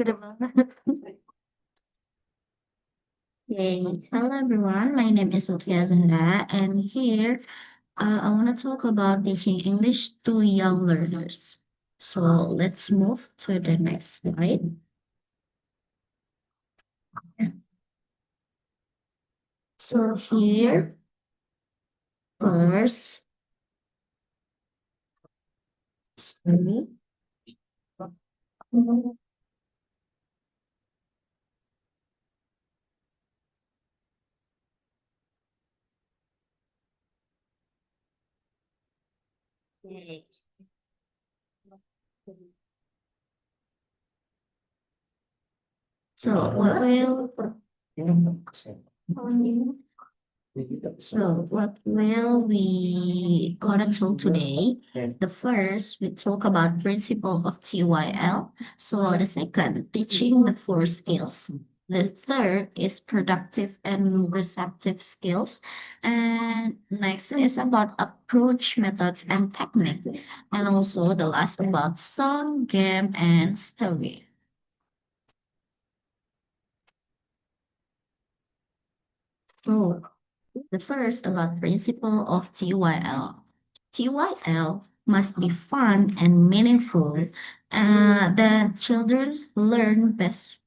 Ganda banget. Okay. Hello everyone, my name is Sofia Zahra, and here I want to talk about teaching English to young learners. So let's move to the next slide. So here, first, sorry. Okay. So what will So, what will we gonna talk today? The first, we talk about principle of TYL. So, the second, teaching the four skills. The third is productive and receptive skills. And next is about approach methods and technique. And also the last about song, game, and story. So, the first about principle of TYL. TYL must be fun and meaningful. The children learn best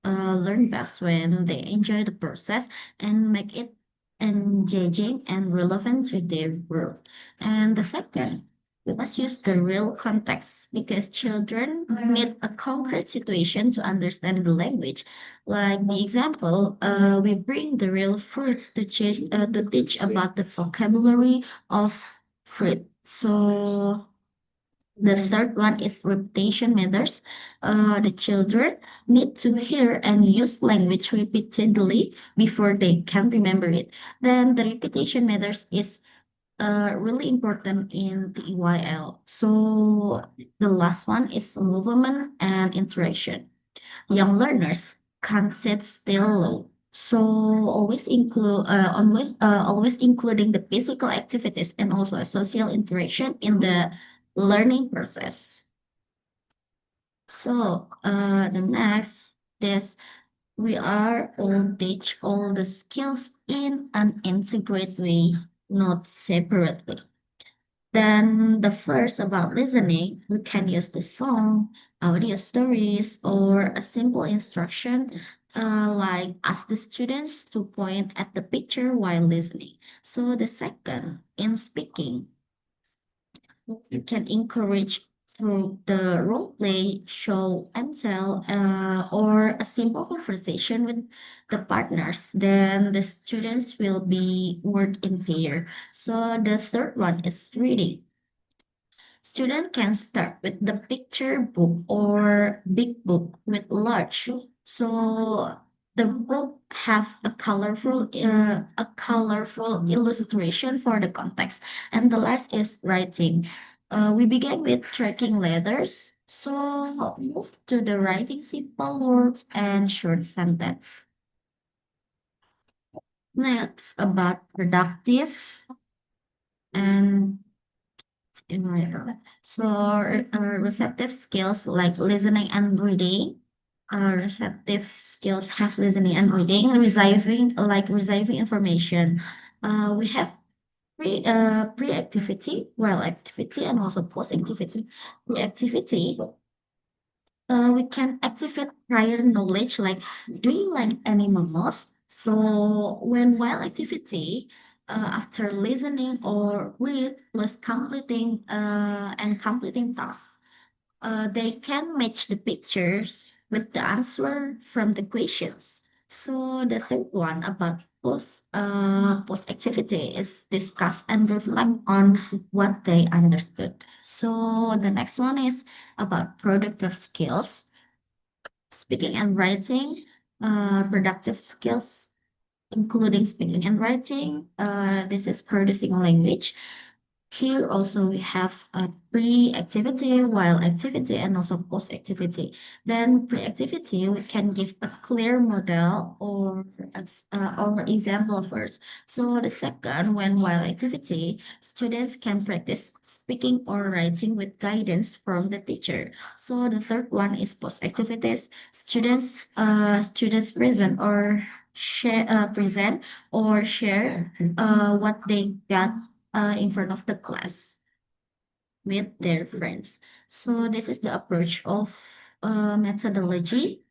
when they enjoy the process and make it engaging and relevant to their world. And the second, we must use the real context because children need a concrete situation to understand the language. Like the example, we bring the real fruits to teach about the vocabulary of fruit. So the third one is repetition matters. The children need to hear and use language repeatedly before they can remember it. Then the repetition matters is really important in the EYL. So the last one is movement and interaction. Young learners can't sit still. So always including the physical activities and also a social interaction in the learning process. So the next is we are all teach all the skills in an integrated way, not separately. Then the first about listening, we can use the song, audio stories, or a simple instruction, like ask the students to point at the picture while listening. So the second, in speaking, you can encourage through the role play, show and tell, or a simple conversation with the partners. Then the students will be work in pair. So the third one is reading. Student can start with the picture book or big book with large. So the book have a colorful illustration for the context. And the last is writing. We begin with tracking letters. So move to the writing simple words and short sentence. Next about productive and so, receptive skills like listening and reading. Receptive skills have listening and reading, receiving information. We have pre-activity, while activity, and also post-activity. Pre-activity, we can activate prior knowledge, like do you like animals? So when while activity, after listening or read plus completing tasks, they can match the pictures with the answer from the questions. So the third one about post activity is discuss and reflect on what they understood. So the next one is about productive skills, speaking and writing, productive skills including speaking and writing. This is producing language. Here also we have a pre-activity, while activity, and also post-activity. Then pre-activity, we can give a clear model or example first. So the second, when while activity, students can practice speaking or writing with guidance from the teacher. So the third one is post-activities. Students present or share what they got in front of the class with their friends. So this is the approach of methodology.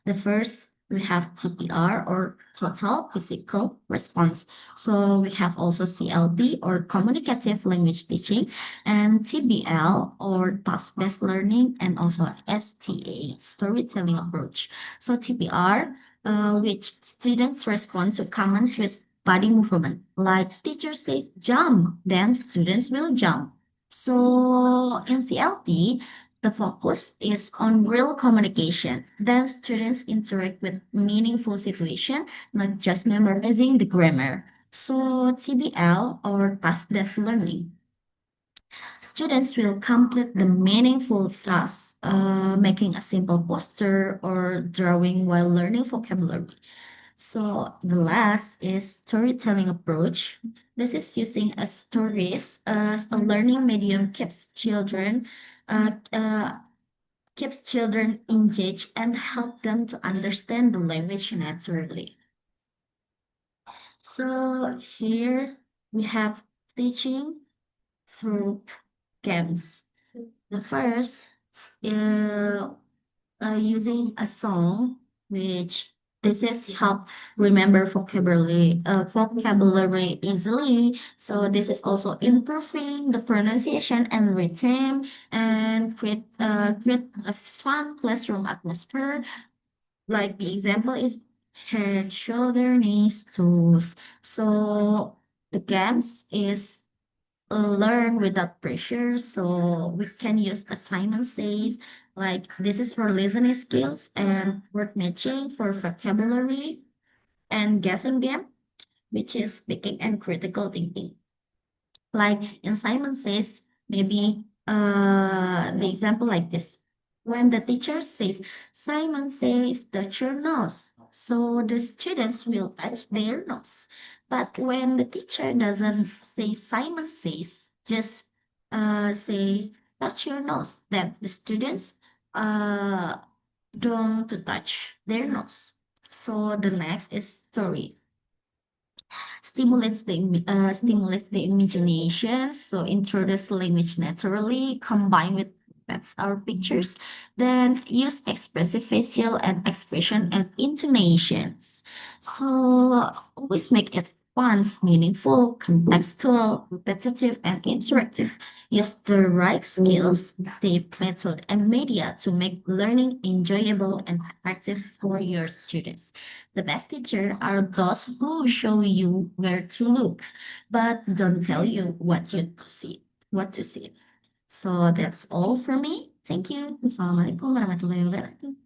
The first, we have TPR or total physical response. So we have also CLT or communicative language teaching and TBL or task-based learning and also STA, storytelling approach. So TPR, which students respond to commands with body movement. Like teacher says jump, then students will jump. So in CLT, the focus is on real communication. Then students interact with meaningful situation, not just memorizing the grammar. So TBL or task-based learning. Students will complete the meaningful tasks, making a simple poster or drawing while learning vocabulary. So the last is storytelling approach. This is using a stories as a learning medium uh, uh, keeps children engaged and help them to understand the language naturally. So here we have teaching through games. The first uh, using a song, which this is help remember vocabulary easily. So this is also improving the pronunciation and rhythm and create a fun classroom atmosphere. Like the example is head, shoulder, knees, toes. So the gaps is learn without pressure. So we can use assignment says like this is for listening skills and word matching for vocabulary and guessing game, which is speaking and critical thinking. Like in Simon says, maybe the example like this. When the teacher says, Simon says, touch your nose. So the students will touch their nose. But when the teacher doesn't say Simon says, just say touch your nose, then the students uh, don't to touch their nose. So the next is story stimulates the imagination. So introduce language naturally, combine with pets or pictures, then use expressive facial and expression and intonations. So always make it fun, meaningful, contextual, repetitive, and interactive. Use the right skills, step, method, and media to make learning enjoyable and effective for your students. The best teacher are those who show you where to look, but don't tell you what to see. So that's all for me. Thank you. Assalamualaikum warahmatullahi wabarakatuh.